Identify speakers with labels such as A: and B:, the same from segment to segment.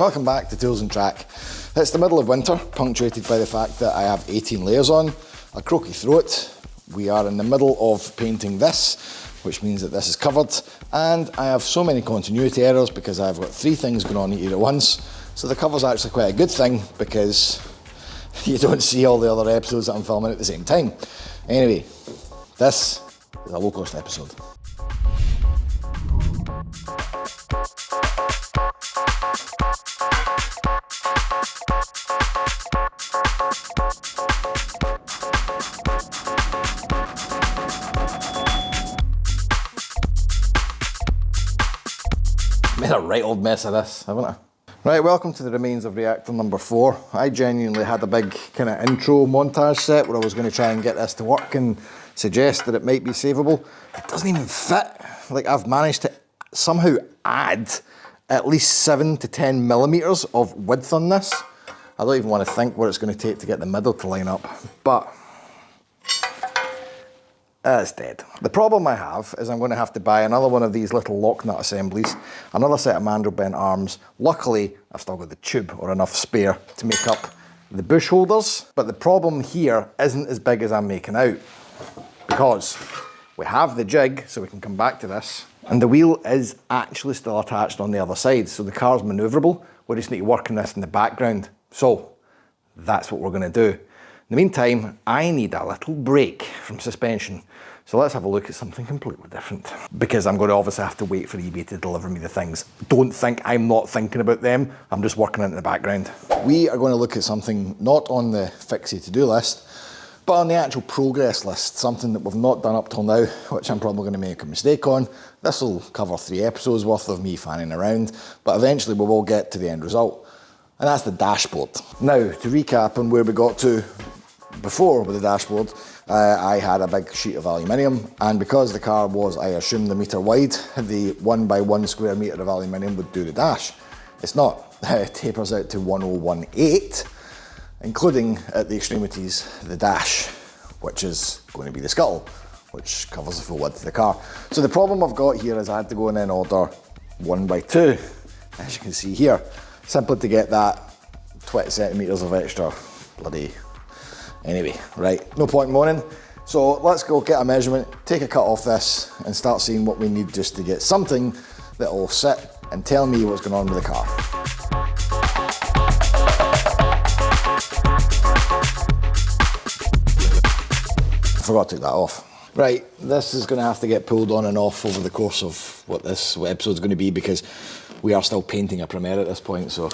A: Welcome back to Tools and Track. It's the middle of winter, punctuated by the fact that I have 18 layers on, a croaky throat. We are in the middle of painting this, which means that this is covered, and I have so many continuity errors because I've got 3 things going on here at once. So the cover's actually quite a good thing because you don't see all the other episodes that I'm filming at the same time. Anyway, this is a low-cost episode. Made a right old mess of this, haven't I? Right, welcome to the remains of reactor number 4. I genuinely had a big kind of intro montage set where I was going to try and get this to work and suggest that it might be savable. It doesn't even fit. Like, I've managed to somehow add at least 7 to 10 millimeters of width on this. I don't even want to think what it's going to take to get the middle to line up, but it's dead. The problem I have is I'm going to have to buy another one of these little lock nut assemblies, another set of mandrel bent arms. Luckily, I've still got the tube or enough spare to make up the bush holders, but the problem here isn't as big as I'm making out because we have the jig, so we can come back to this, and the wheel is actually still attached on the other side, so the car's manoeuvrable. We just need to work on this in the background. So that's what we're going to do. In the meantime, I need a little break from suspension. So let's have a look at something completely different. Because I'm going to obviously have to wait for eBay to deliver me the things. Don't think I'm not thinking about them. I'm just working in the background. We are going to look at something not on the fixie to-do list, but on the actual progress list. Something that we've not done up till now, which I'm probably going to make a mistake on. This will cover 3 episodes worth of me fanning around, but eventually we will get to the end result. And that's the dashboard. Now, to recap on where we got to before with the dashboard, I had a big sheet of aluminium, and because the car was, I assume, the metre wide, the 1 by 1 square metre of aluminium would do the dash. It's not. It tapers out to 1018, including at the extremities the dash, which is going to be the scuttle, which covers the full width of the car. So the problem I've got here is I had to go in and order 1 by 2, as you can see here, simply to get that 20 centimetres of extra bloody. Anyway, right, no point moaning. So let's go get a measurement, take a cut off this, and start seeing what we need just to get something that will sit and tell me what's going on with the car. I forgot to take that off. Right, this is going to have to get pulled on and off over the course of what this episode's going to be, because we are still painting a Premiere at this point, so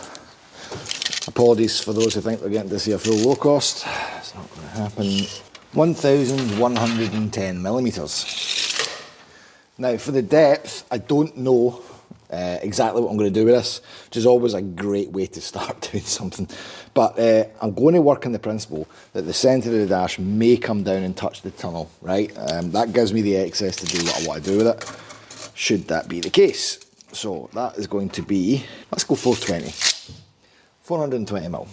A: apologies for those who think they're getting to see a full low cost. It's not going to happen. 1,110 millimeters. Now for the depth, I don't know exactly what I'm going to do with this, which is always a great way to start doing something. But I'm going to work on the principle that the centre of the dash may come down and touch the tunnel, right? That gives me the access to do what I want to do with it, should that be the case. So that is going to be, let's go 420. 420 mil.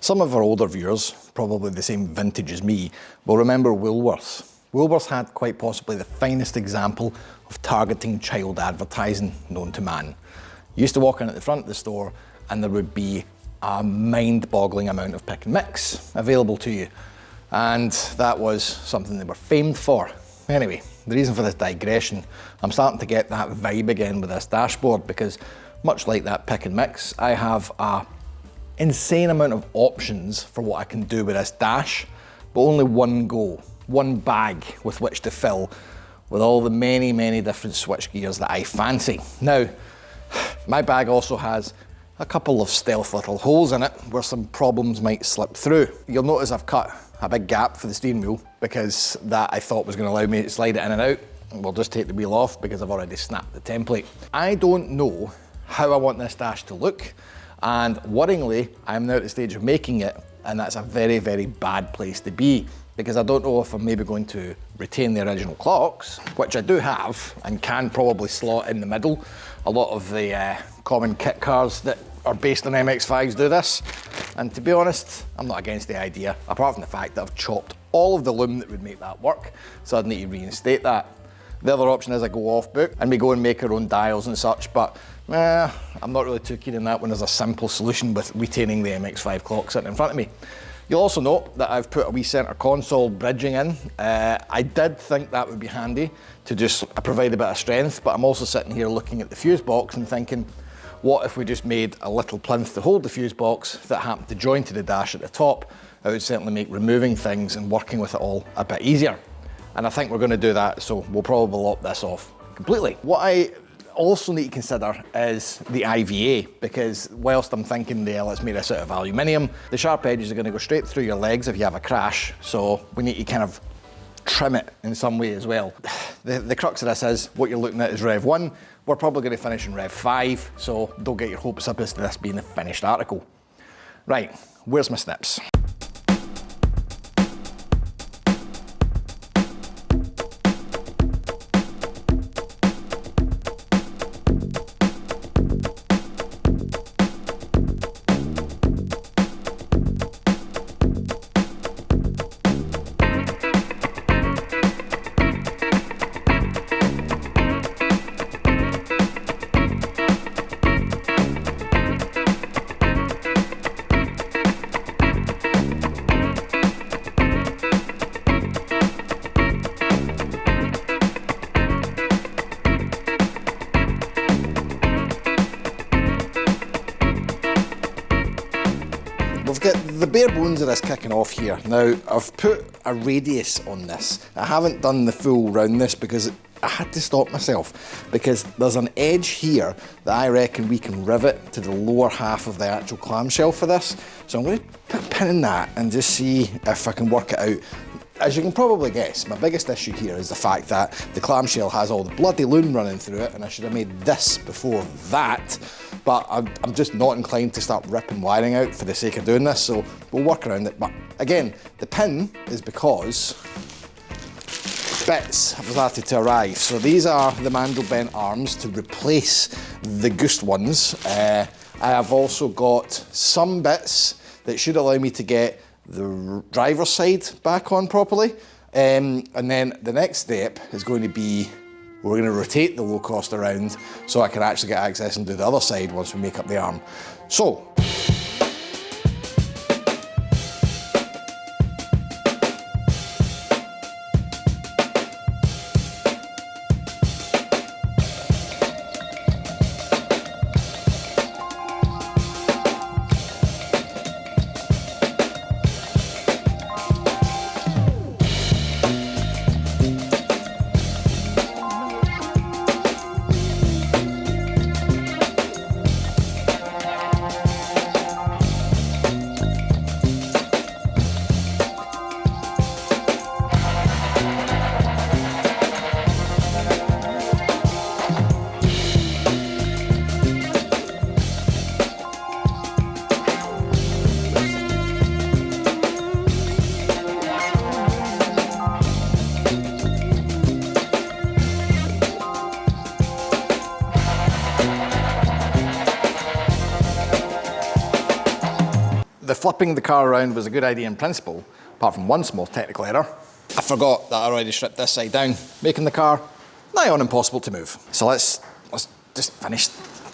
A: Some of our older viewers, probably the same vintage as me, will remember Woolworths. Woolworths had quite possibly the finest example of targeting child advertising known to man. You used to walk in at the front of the store and there would be a mind-boggling amount of pick and mix available to you. And that was something they were famed for. Anyway, the reason for this digression, I'm starting to get that vibe again with this dashboard, because much like that pick and mix, I have a insane amount of options for what I can do with this dash, but only one go, one bag with which to fill with all the many, many different switch gears that I fancy. Now, my bag also has a couple of stealth little holes in it where some problems might slip through. You'll notice I've cut a big gap for the steering wheel because that I thought was going to allow me to slide it in and out. We'll just take the wheel off because I've already snapped the template. I don't know how I want this dash to look, and worryingly, I'm now at the stage of making it, and that's a very, very bad place to be, because I don't know if I'm maybe going to retain the original clocks, which I do have and can probably slot in the middle. A lot of the common kit cars that are based on MX-5s do this, and to be honest, I'm not against the idea, apart from the fact that I've chopped all of the loom that would make that work, so I'd need to reinstate that. The other option is I go off book and we go and make our own dials and such, but I'm not really too keen on that when there's a simple solution with retaining the MX-5 clock sitting in front of me. You'll also note that I've put a wee centre console bridging in. I did think that would be handy to just provide a bit of strength, but I'm also sitting here looking at the fuse box and thinking, what if we just made a little plinth to hold the fuse box that happened to join to the dash at the top? It would certainly make removing things and working with it all a bit easier. And I think we're going to do that, so we'll probably lop this off completely. What I also need to consider is the IVA, because whilst I'm thinking, let's make this out of aluminium, the sharp edges are going to go straight through your legs if you have a crash, so we need to kind of trim it in some way as well. The crux of this is, what you're looking at is Rev 1, we're probably going to finish in Rev 5, so don't get your hopes up as to this being the finished article. Right, where's my snips? We've got the bare bones of this kicking off here. Now, I've put a radius on this. I haven't done the full roundness because I had to stop myself, because there's an edge here that I reckon we can rivet to the lower half of the actual clamshell for this. So I'm going to put a pin in that and just see if I can work it out. As you can probably guess, my biggest issue here is the fact that the clamshell has all the bloody loom running through it, and I should have made this before that. But I'm just not inclined to start ripping wiring out for the sake of doing this, so we'll work around it. But again, the pin is because bits have started to arrive. So these are the mandrel bent arms to replace the goosed ones. I have also got some bits that should allow me to get the driver's side back on properly. And then the next step is going to be, we're going to rotate the Locost around so I can actually get access and do the other side once we make up the arm. So, the flipping the car around was a good idea in principle, apart from one small technical error. I forgot that I already stripped this side down, making the car nigh on impossible to move. So let's just finish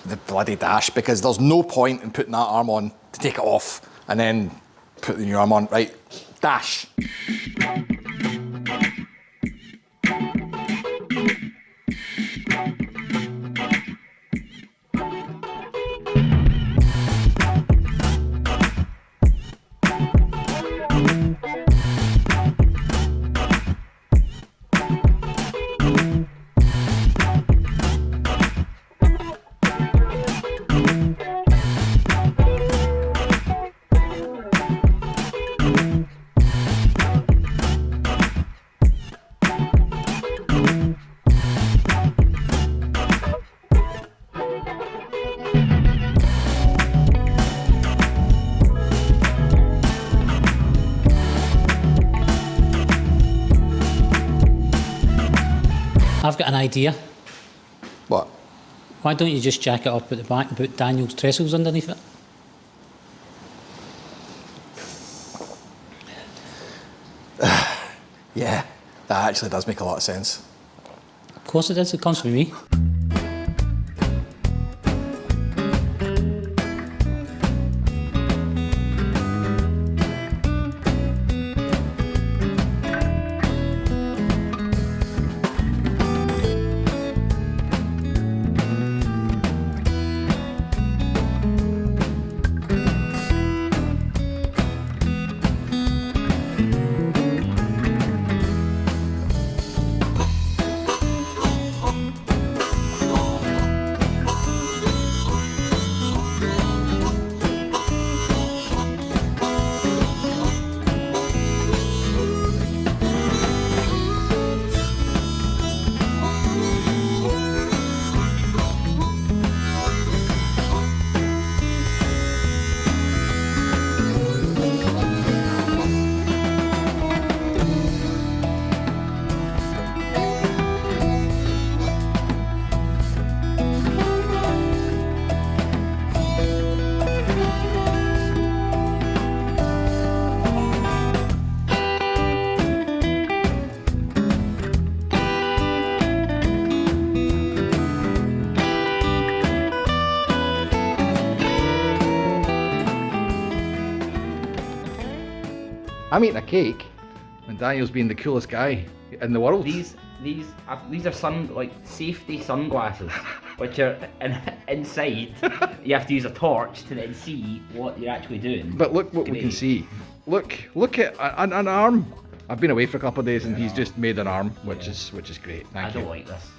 A: the bloody dash, because there's no point in putting that arm on to take it off and then put the new arm on. Right, dash.
B: I've got an idea.
A: What?
B: Why don't you just jack it up at the back and put Daniel's trestles underneath it?
A: Yeah, that actually does make a lot of sense.
B: Of course it does, it comes from me.
A: I'm eating a cake, and Daniel's being the coolest guy in the world.
C: These are safety sunglasses, which are inside. You have to use a torch to then see what you're actually doing.
A: But look what we can see. Look at an arm. I've been away for a couple of days, and he's just made an arm, which is great. Thank you.
C: I don't like this.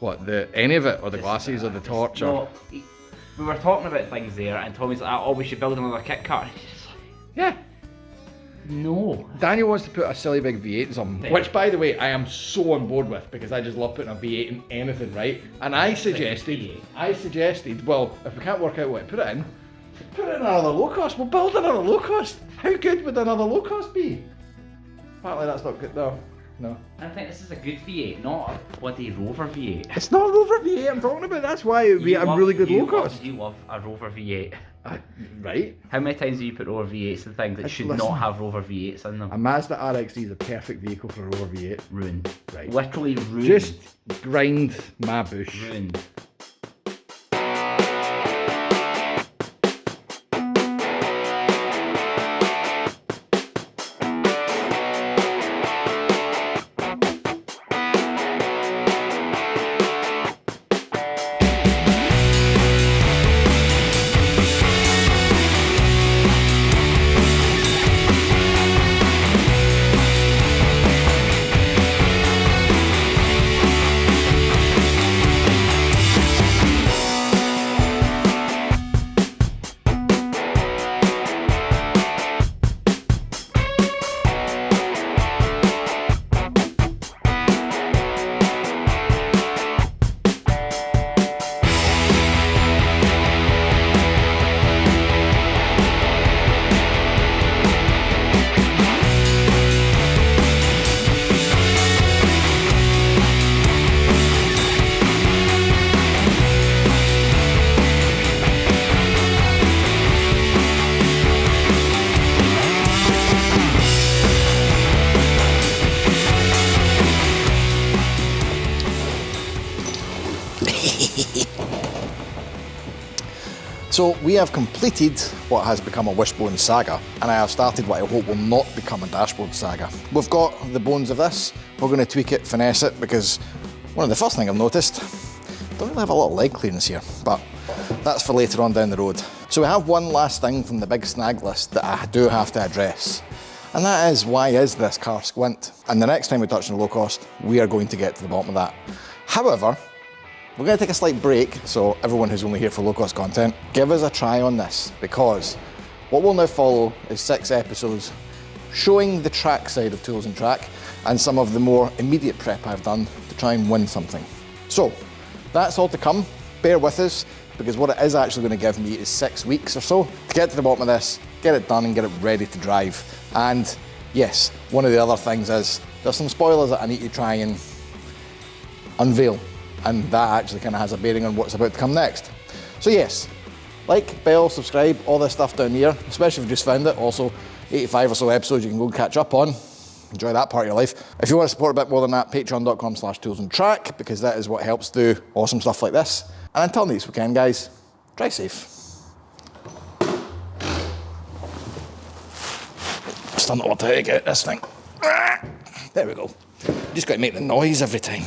A: What, any of it, or the glasses, or the torch, or?
C: No, we were talking about things there, and Tommy's like, "Oh, we should build another kit car." And he's just like,
A: Yeah.
C: no.
A: Daniel wants to put a silly big V8 in something, which, by the way, I am so on board with, because I just love putting a V8 in anything, right? And I suggested, well, if we can't work out what to put it in another low-cost. We'll build another low-cost. How good would another low-cost be? Apparently that's not good, though. No.
C: I think this is a good V8, not a bloody Rover V8.
A: It's not a Rover V8 I'm talking about, that's why it would be a really good low-cost.
C: You love a Rover V8.
A: Right?
C: How many times have you put Rover V8s in things that should not have Rover V8s in them?
A: A Mazda RX-D is a perfect vehicle for a Rover V8.
C: Ruined.
A: Right.
C: Literally ruined.
A: Just grind my bush.
C: Ruined.
A: So we have completed what has become a wishbone saga, and I have started what I hope will not become a dashboard saga. We've got the bones of this. We're going to tweak it, finesse it, because one of the first things I've noticed, don't really have a lot of leg clearance here, but that's for later on down the road. So we have one last thing from the big snag list that I do have to address, and that is, why is this car squint? And the next time we touch on the low cost, we are going to get to the bottom of that. However, we're going to take a slight break, so everyone who's only here for low cost content, give us a try on this, because what will now follow is 6 episodes showing the track side of Tools and Track and some of the more immediate prep I've done to try and win something. So that's all to come. Bear with us, because what it is actually going to give me is 6 weeks or so to get to the bottom of this, get it done and get it ready to drive. And yes, one of the other things is there's some spoilers that I need to try and unveil, and that actually kind of has a bearing on what's about to come next. So yes, like, bell, subscribe, all this stuff down here, especially if you just found it. Also, 85 or so episodes you can go and catch up on. Enjoy that part of your life. If you want to support a bit more than that, patreon.com/toolsandtrack, because that is what helps do awesome stuff like this. And until next weekend, guys, drive safe. Still not know how to get this thing. There we go. Just got to make the noise every time.